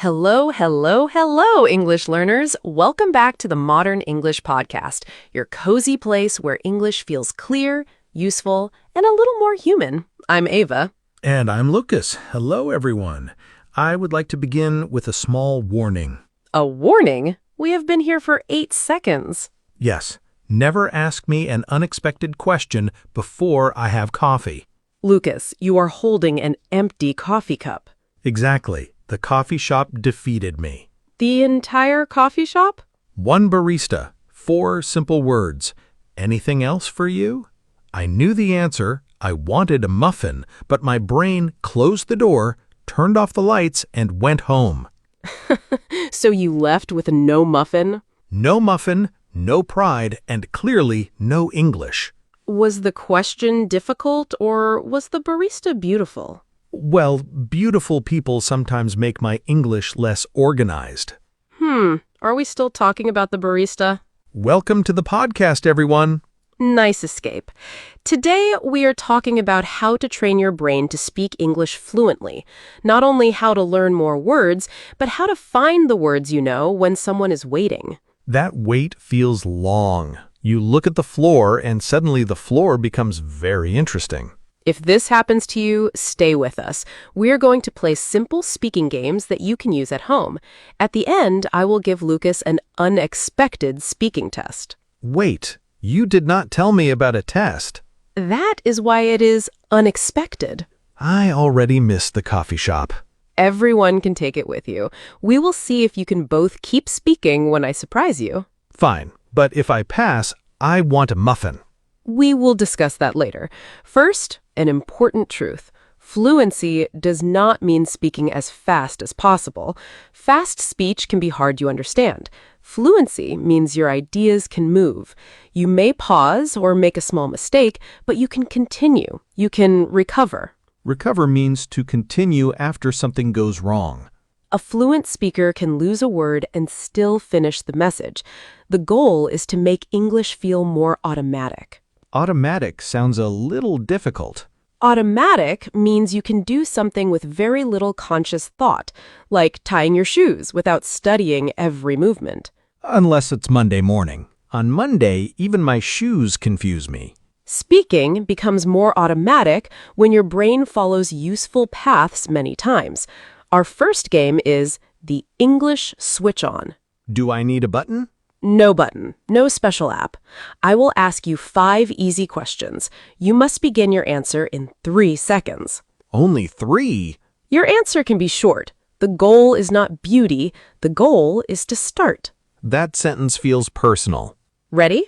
Hello, hello, hello, English learners. Welcome back to the Modern English Podcast, your cozy place where English feels clear, useful, and a little more human. I'm Ava. And I'm Lucas. Hello, everyone. I would like to begin with a small warning. A warning? We have been here for 8 seconds. Yes, never ask me an unexpected question before I have coffee. Lucas, you are holding an empty coffee cup. Exactly. The coffee shop defeated me. The entire coffee shop? One barista, 4 simple words. Anything else for you? I knew the answer. I wanted a muffin, but my brain closed the door, turned off the lights, and went home. So you left with no muffin? No muffin, no pride, and clearly no English. Was the question difficult, or was the barista beautiful? Well, beautiful people sometimes make my English less organized. Are we still talking about the barista? Welcome to the podcast, everyone. Nice escape. Today, we are talking about how to train your brain to speak English fluently. Not only how to learn more words, but how to find the words you know when someone is waiting. That wait feels long. You look at the floor, and suddenly the floor becomes very interesting. If this happens to you, stay with us. We're going to play simple speaking games that you can use at home. At the end, I will give Lucas an unexpected speaking test. Wait, you did not tell me about a test. That is why it is unexpected. I already missed the coffee shop. Everyone can take it with you. We will see if you can both keep speaking when I surprise you. Fine, but if I pass, I want a muffin. We will discuss that later. First, an important truth. Fluency does not mean speaking as fast as possible. Fast speech can be hard to understand. Fluency means your ideas can move. You may pause or make a small mistake, but you can continue. You can recover. Recover means to continue after something goes wrong. A fluent speaker can lose a word and still finish the message. The goal is to make English feel more automatic. Automatic sounds a little difficult. Automatic means you can do something with very little conscious thought, like tying your shoes without studying every movement. Unless it's Monday morning. On Monday, even my shoes confuse me. Speaking becomes more automatic when your brain follows useful paths many times. Our first game is the English Switch On. Do I need a button? No button, no special app. I will ask you 5 easy questions. You must begin your answer in 3 seconds. Only 3? Your answer can be short. The goal is not beauty. The goal is to start. That sentence feels personal. Ready?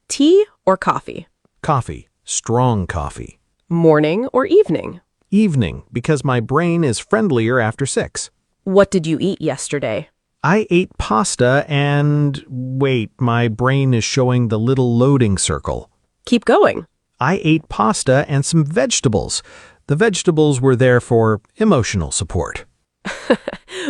Tea or coffee? Coffee. Strong coffee. Morning or evening? Evening, because my brain is friendlier after 6. What did you eat yesterday? I ate pasta and... Wait, my brain is showing the little loading circle. Keep going. I ate pasta and some vegetables. The vegetables were there for emotional support.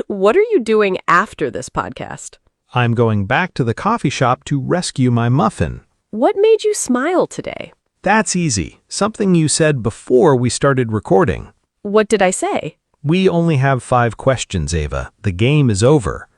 What are you doing after this podcast? I'm going back to the coffee shop to rescue my muffin. What made you smile today? That's easy. Something you said before we started recording. What did I say? We only have 5 questions, Ava. The game is over.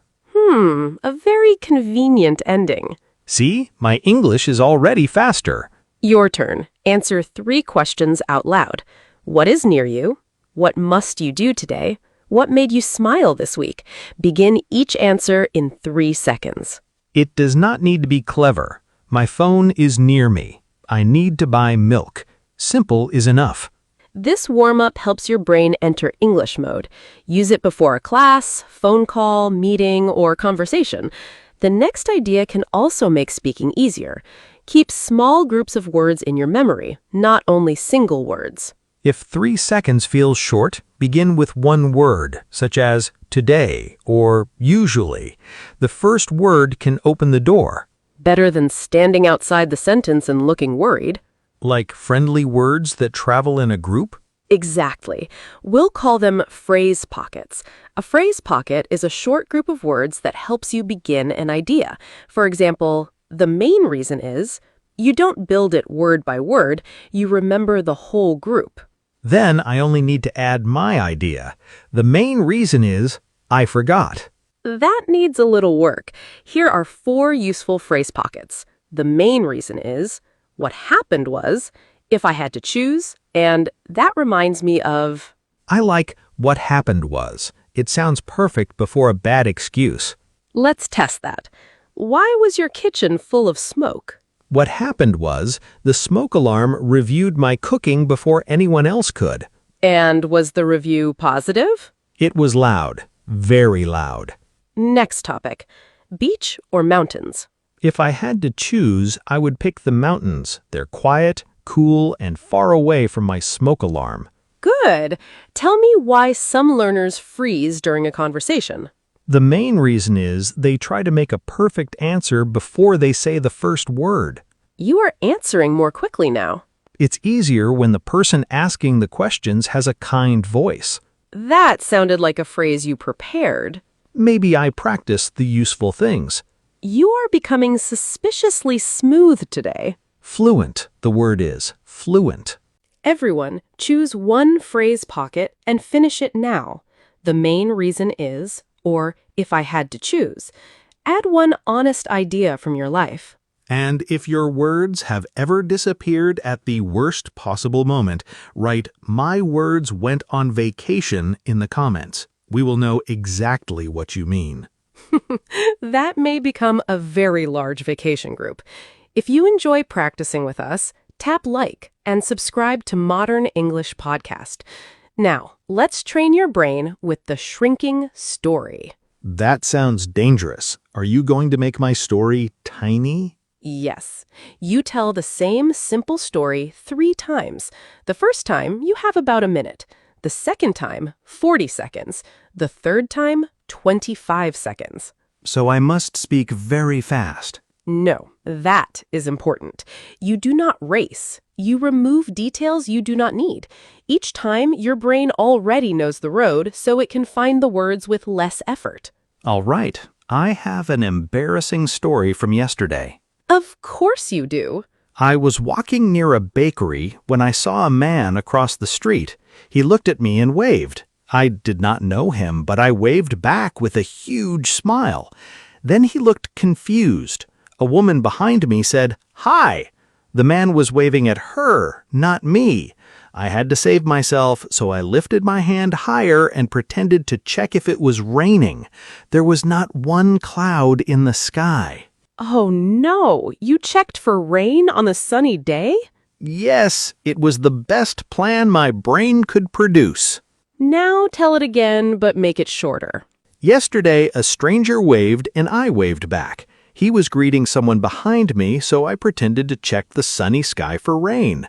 A very convenient ending. See? My English is already faster. Your turn. Answer 3 questions out loud. What is near you? What must you do today? What made you smile this week? Begin each answer in 3 seconds. It does not need to be clever. My phone is near me. I need to buy milk. Simple is enough. This warm-up helps your brain enter English mode. Use it before a class, phone call, meeting, or conversation. The next idea can also make speaking easier. Keep small groups of words in your memory, not only single words. If 3 seconds feels short, begin with one word, such as today or usually. The first word can open the door. Better than standing outside the sentence and looking worried. Like friendly words that travel in a group? Exactly. We'll call them phrase pockets. A phrase pocket is a short group of words that helps you begin an idea. For example, the main reason is you don't build it word by word, you remember the whole group. Then I only need to add my idea. The main reason is I forgot. That needs a little work. Here are 4 useful phrase pockets. The main reason is, what happened was, if I had to choose, and that reminds me of... I like what happened was. It sounds perfect before a bad excuse. Let's test that. Why was your kitchen full of smoke? What happened was the smoke alarm reviewed my cooking before anyone else could. And was the review positive? It was loud, very loud. Next topic. Beach or mountains? If I had to choose, I would pick the mountains. They're quiet, cool, and far away from my smoke alarm. Good. Tell me why some learners freeze during a conversation. The main reason is they try to make a perfect answer before they say the first word. You are answering more quickly now. It's easier when the person asking the questions has a kind voice. That sounded like a phrase you prepared. Maybe I practiced the useful things. You are becoming suspiciously smooth today. Fluent, the word is. Fluent. Everyone, choose one phrase pocket and finish it now. The main reason is, or if I had to choose. Add one honest idea from your life. And if your words have ever disappeared at the worst possible moment, write "My words went on vacation" in the comments. We will know exactly what you mean. That may become a very large vacation group. If you enjoy practicing with us, tap like and subscribe to Modern English Podcast. Now, let's train your brain with the shrinking story. That sounds dangerous. Are you going to make my story tiny? Yes. You tell the same simple story 3 times. The first time, you have about a minute. The second time, 40 seconds. The third time, 25 seconds. So I must speak very fast. No, that is important. You do not race. You remove details you do not need. Each time, your brain already knows the road, so it can find the words with less effort. All right. I have an embarrassing story from yesterday. Of course you do. I was walking near a bakery when I saw a man across the street. He looked at me and waved. I did not know him, but I waved back with a huge smile. Then he looked confused. A woman behind me said, "Hi." The man was waving at her, not me. I had to save myself, so I lifted my hand higher and pretended to check if it was raining. There was not one cloud in the sky. Oh no, you checked for rain on a sunny day? Yes, it was the best plan my brain could produce. Now tell it again, but make it shorter. Yesterday, a stranger waved and I waved back. He was greeting someone behind me, so I pretended to check the sunny sky for rain.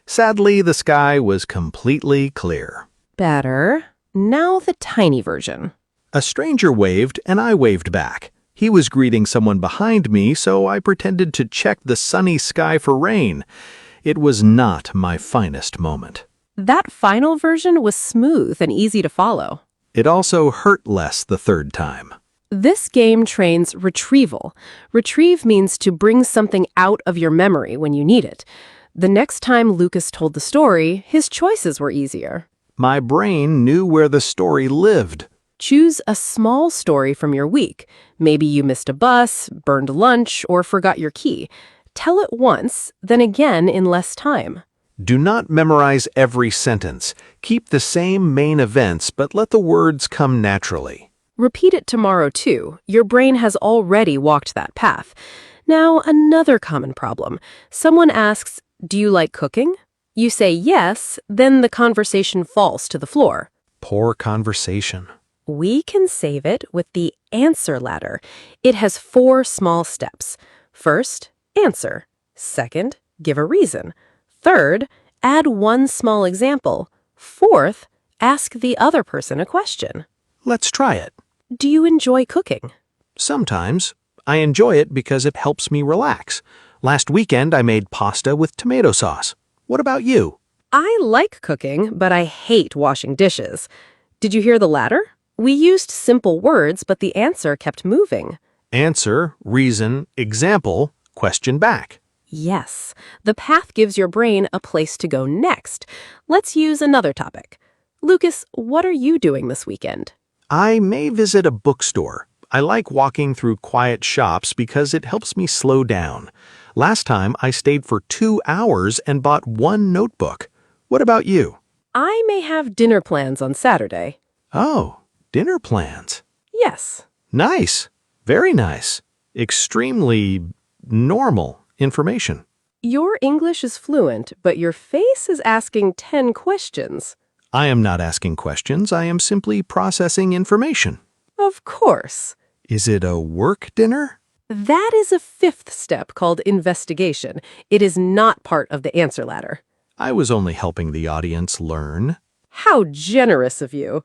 Sadly, the sky was completely clear. Better. Now the tiny version. A stranger waved and I waved back. He was greeting someone behind me, so I pretended to check the sunny sky for rain. It was not my finest moment. That final version was smooth and easy to follow. It also hurt less the third time. This game trains retrieval. Retrieve means to bring something out of your memory when you need it. The next time Lucas told the story, his choices were easier. My brain knew where the story lived. Choose a small story from your week. Maybe you missed a bus, burned lunch, or forgot your key. Tell it once, then again in less time. Do not memorize every sentence. Keep the same main events, but let the words come naturally. Repeat it tomorrow, too. Your brain has already walked that path. Now, another common problem. Someone asks, "Do you like cooking?" You say yes, then the conversation falls to the floor. Poor conversation. We can save it with the answer ladder. It has 4 small steps. First, answer. Second, give a reason. Third, add one small example. Fourth, ask the other person a question. Let's try it. Do you enjoy cooking? Sometimes. I enjoy it because it helps me relax. Last weekend, I made pasta with tomato sauce. What about you? I like cooking, but I hate washing dishes. Did you hear the ladder? We used simple words, but the answer kept moving. Answer, reason, example, question back. Yes, the path gives your brain a place to go next. Let's use another topic. Lucas, what are you doing this weekend? I may visit a bookstore. I like walking through quiet shops because it helps me slow down. Last time I stayed for 2 hours and bought one notebook. What about you? I may have dinner plans on Saturday. Oh, dinner plans. Yes. Nice. Very nice. Extremely normal information. Your English is fluent, but your face is asking 10 questions. I am not asking questions. I am simply processing information. Of course. Is it a work dinner? That is a fifth step called investigation. It is not part of the answer ladder. I was only helping the audience learn. How generous of you.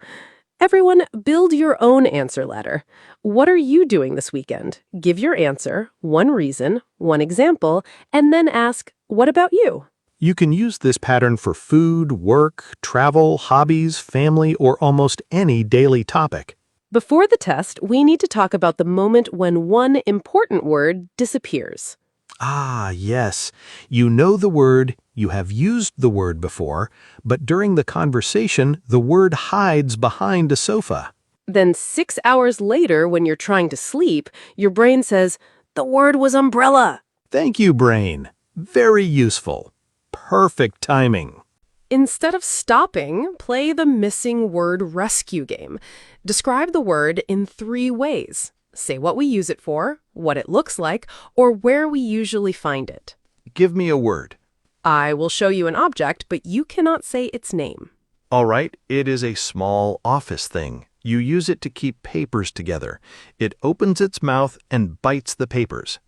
Everyone, build your own answer ladder. What are you doing this weekend? Give your answer, one reason, one example, and then ask, what about you? You can use this pattern for food, work, travel, hobbies, family, or almost any daily topic. Before the test, we need to talk about the moment when one important word disappears. Ah, yes. You know the word, you have used the word before, but during the conversation, the word hides behind a sofa. Then 6 hours later, when you're trying to sleep, your brain says, the word was umbrella. Thank you, brain. Very useful. Perfect timing. Instead of stopping, play the missing word rescue game. Describe the word in 3 ways. Say what we use it for, what it looks like, or where we usually find it. Give me a word. I will show you an object, but you cannot say its name. All right, it is a small office thing. You use it to keep papers together. It opens its mouth and bites the papers.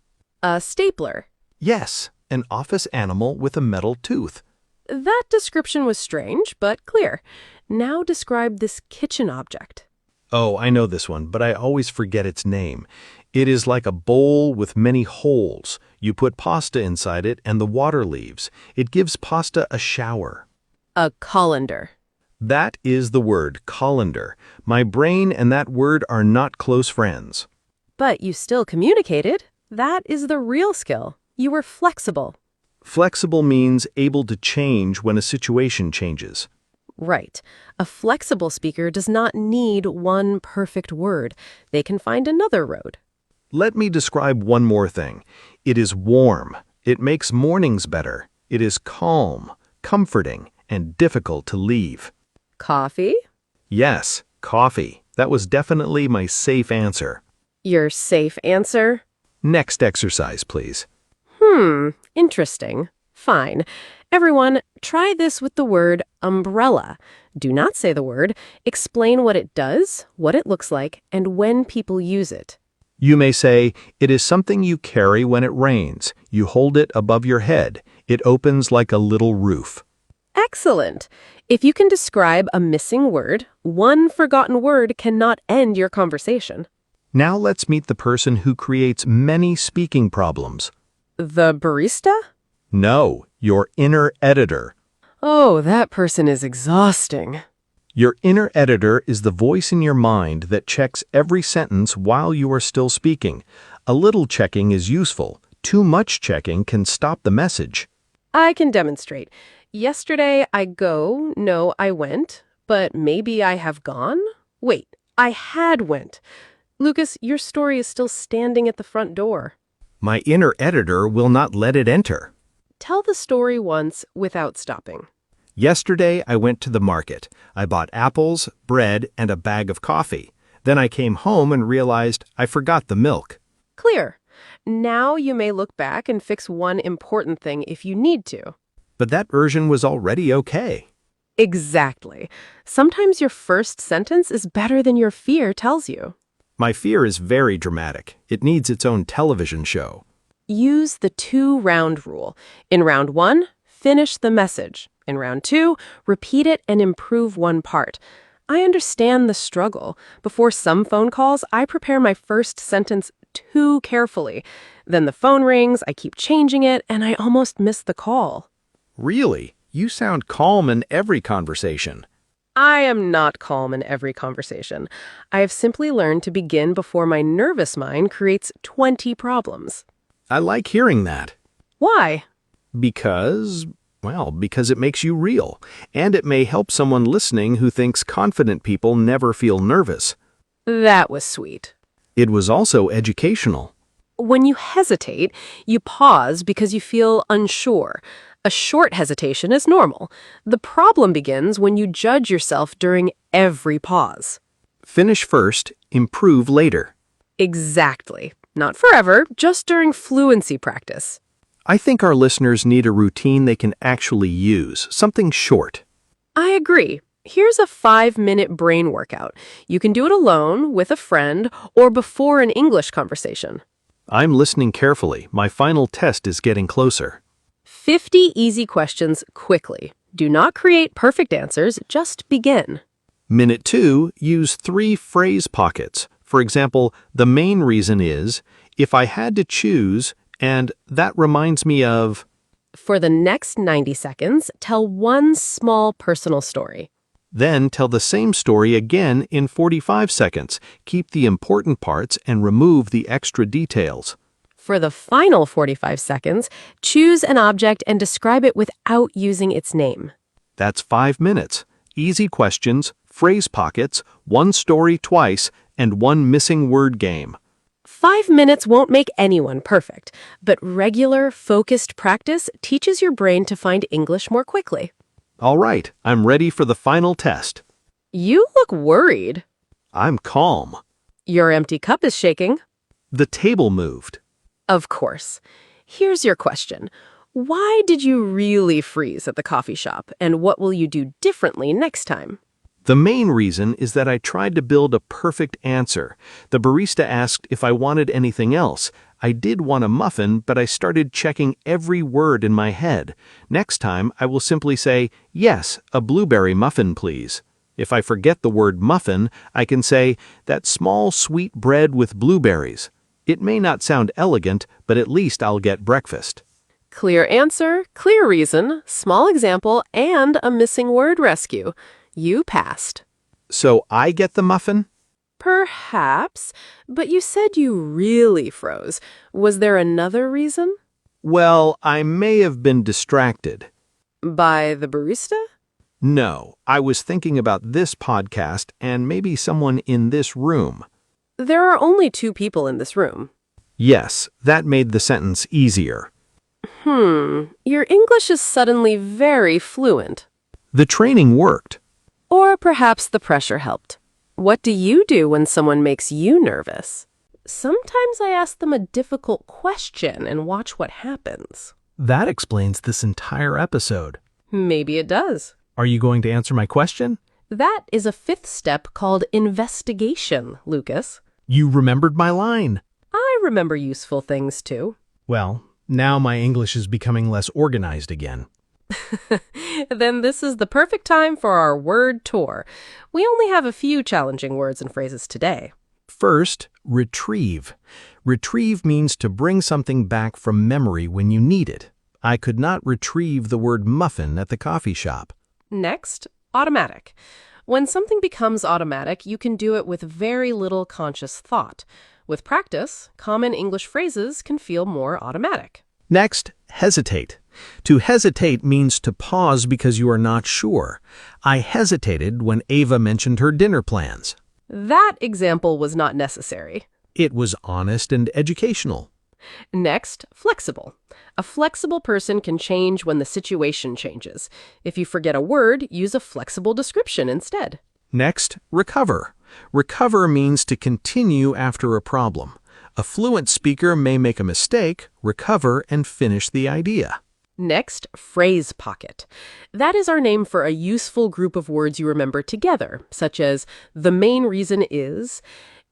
A stapler. Yes, an office animal with a metal tooth. That description was strange, but clear. Now describe this kitchen object. Oh, I know this one, but I always forget its name. It is like a bowl with many holes. You put pasta inside it and the water leaves. It gives pasta a shower. A colander. That is the word, colander. My brain and that word are not close friends. But you still communicated. That is the real skill. You were flexible. Flexible means able to change when a situation changes. Right. A flexible speaker does not need one perfect word. They can find another road. Let me describe one more thing. It is warm. It makes mornings better. It is calm, comforting, and difficult to leave. Coffee? Yes, coffee. That was definitely my safe answer. Your safe answer? Next exercise, please. Interesting. Fine. Everyone, try this with the word umbrella. Do not say the word. Explain what it does, what it looks like, and when people use it. You may say, it is something you carry when it rains. You hold it above your head. It opens like a little roof. Excellent. If you can describe a missing word, one forgotten word cannot end your conversation. Now let's meet the person who creates many speaking problems. The barista? No, your inner editor. Oh, that person is exhausting. Your inner editor is the voice in your mind that checks every sentence while you are still speaking. A little checking is useful. Too much checking can stop the message. I can demonstrate. Yesterday I went, but maybe I have gone? Wait, I had went. Lucas, your story is still standing at the front door. My inner editor will not let it enter. Tell the story once without stopping. Yesterday, I went to the market. I bought apples, bread, and a bag of coffee. Then I came home and realized I forgot the milk. Clear. Now you may look back and fix one important thing if you need to. But that version was already okay. Exactly. Sometimes your first sentence is better than your fear tells you. My fear is very dramatic. It needs its own television show. Use the 2-round rule. In round 1, finish the message. In round 2, repeat it and improve one part. I understand the struggle. Before some phone calls, I prepare my first sentence too carefully. Then the phone rings, I keep changing it, and I almost miss the call. Really? You sound calm in every conversation. I am not calm in every conversation. I have simply learned to begin before my nervous mind creates 20 problems. I like hearing that. Why? Because it makes you real. And it may help someone listening who thinks confident people never feel nervous. That was sweet. It was also educational. When you hesitate, you pause because you feel unsure. A short hesitation is normal. The problem begins when you judge yourself during every pause. Finish first, improve later. Exactly. Not forever, just during fluency practice. I think our listeners need a routine they can actually use, something short. I agree. Here's a 5-minute brain workout. You can do it alone, with a friend, or before an English conversation. I'm listening carefully. My final test is getting closer. 50 easy questions quickly. Do not create perfect answers, just begin. Minute 2, use 3 phrase pockets. For example, the main reason is, if I had to choose, and that reminds me of... For the next 90 seconds, tell one small personal story. Then tell the same story again in 45 seconds. Keep the important parts and remove the extra details. For the final 45 seconds, choose an object and describe it without using its name. That's 5 minutes. Easy questions, phrase pockets, one story twice, and one missing word game. 5 minutes won't make anyone perfect, but regular, focused practice teaches your brain to find English more quickly. All right, I'm ready for the final test. You look worried. I'm calm. Your empty cup is shaking. The table moved. Of course. Here's your question. Why did you really freeze at the coffee shop, and what will you do differently next time? The main reason is that I tried to build a perfect answer. The barista asked if I wanted anything else. I did want a muffin, but I started checking every word in my head. Next time, I will simply say, yes, a blueberry muffin, please. If I forget the word muffin, I can say, that small sweet bread with blueberries. It may not sound elegant, but at least I'll get breakfast. Clear answer, clear reason, small example, and a missing word rescue. You passed. So I get the muffin? Perhaps, but you said you really froze. Was there another reason? Well, I may have been distracted. By the barista? No, I was thinking about this podcast and maybe someone in this room. There are only 2 people in this room. Yes, that made the sentence easier. Your English is suddenly very fluent. The training worked. Or perhaps the pressure helped. What do you do when someone makes you nervous? Sometimes I ask them a difficult question and watch what happens. That explains this entire episode. Maybe it does. Are you going to answer my question? That is a 5th step called investigation, Lucas. You remembered my line. I remember useful things too. Well, now my English is becoming less organized again. Then this is the perfect time for our word tour. We only have a few challenging words and phrases today. First, retrieve. Retrieve means to bring something back from memory when you need it. I could not retrieve the word muffin at the coffee shop. Next, automatic. When something becomes automatic, you can do it with very little conscious thought. With practice, common English phrases can feel more automatic. Next, hesitate. To hesitate means to pause because you are not sure. I hesitated when Ava mentioned her dinner plans. That example was not necessary. It was honest and educational. Next, flexible. A flexible person can change when the situation changes. If you forget a word, use a flexible description instead. Next, recover. Recover means to continue after a problem. A fluent speaker may make a mistake, recover, and finish the idea. Next, phrase pocket. That is our name for a useful group of words you remember together, such as the main reason is.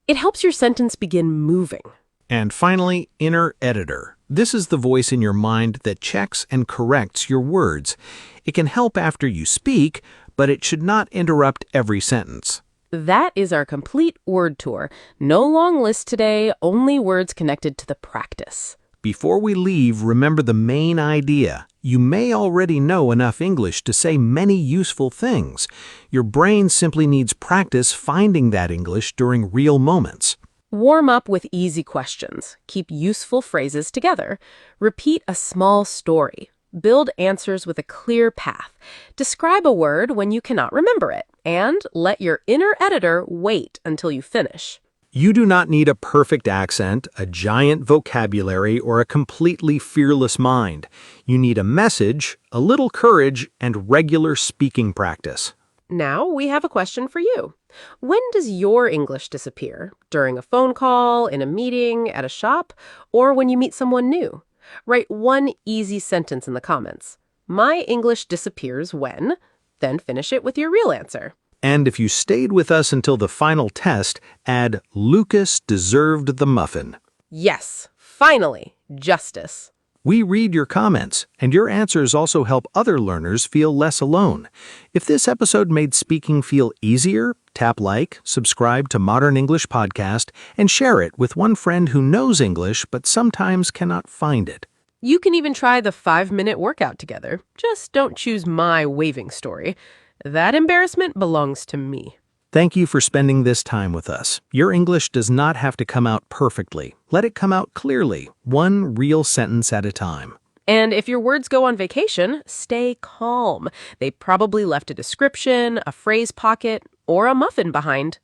It helps your sentence begin moving. And finally, inner editor. This is the voice in your mind that checks and corrects your words. It can help after you speak, but it should not interrupt every sentence. That is our complete word tour. No long list today, only words connected to the practice. Before we leave, remember the main idea. You may already know enough English to say many useful things. Your brain simply needs practice finding that English during real moments. Warm up with easy questions. Keep useful phrases together. Repeat a small story. Build answers with a clear path. Describe a word when you cannot remember it. And let your inner editor wait until you finish. You do not need a perfect accent, a giant vocabulary, or a completely fearless mind. You need a message, a little courage, and regular speaking practice. Now we have a question for you. When does your English disappear? During a phone call, in a meeting, at a shop, or when you meet someone new? Write one easy sentence in the comments. My English disappears when, then finish it with your real answer. And if you stayed with us until the final test, add Lucas deserved the muffin. Yes, finally, justice. We read your comments, and your answers also help other learners feel less alone. If this episode made speaking feel easier, tap like, subscribe to Modern English Podcast, and share it with one friend who knows English but sometimes cannot find it. You can even try the 5-minute workout together. Just don't choose my waving story. That embarrassment belongs to me. Thank you for spending this time with us. Your English does not have to come out perfectly. Let it come out clearly, one real sentence at a time. And if your words go on vacation, stay calm. They probably left a description, a phrase pocket, or a muffin behind.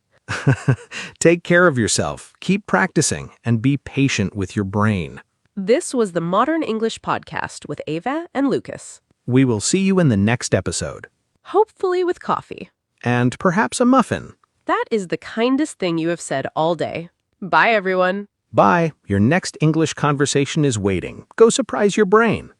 Take care of yourself, keep practicing, and be patient with your brain. This was the Modern English Podcast with Ava and Lucas. We will see you in the next episode. Hopefully with coffee. And perhaps a muffin. That is the kindest thing you have said all day. Bye, everyone. Bye. Your next English conversation is waiting. Go surprise your brain.